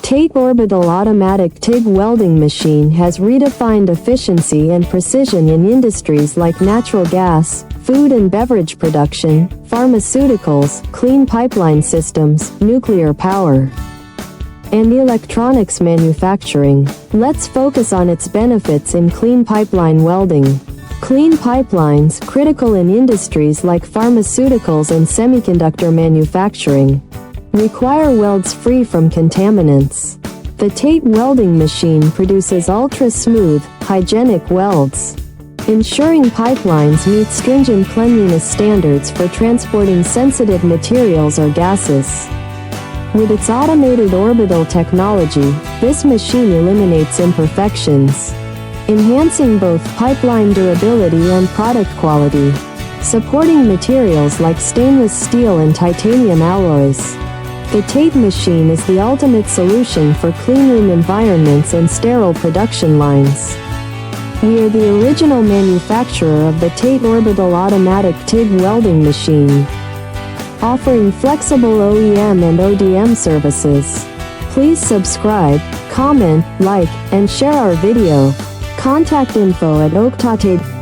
TATE Orbital Automatic TIG Welding Machine has redefined efficiency and precision in industries like natural gas, food and beverage production, pharmaceuticals, clean pipeline systems, nuclear power, and electronics manufacturing. Let's focus on its benefits in clean pipeline welding. Clean pipelines, critical in industries like pharmaceuticals and semiconductor manufacturing, require welds free from contaminants. The TATE welding machine produces ultra-smooth, hygienic welds, ensuring pipelines meet stringent cleanliness standards for transporting sensitive materials or gases. With its automated orbital technology, this machine eliminates imperfections, enhancing both pipeline durability and product quality, supporting materials like stainless steel and titanium alloys. The TATE machine is the ultimate solution for cleanroom environments and sterile production lines. We are the original manufacturer of the TATE Orbital Automatic TIG Welding Machine, offering flexible OEM and ODM services. Please subscribe, comment, like, and share our video. Contact info at TATE.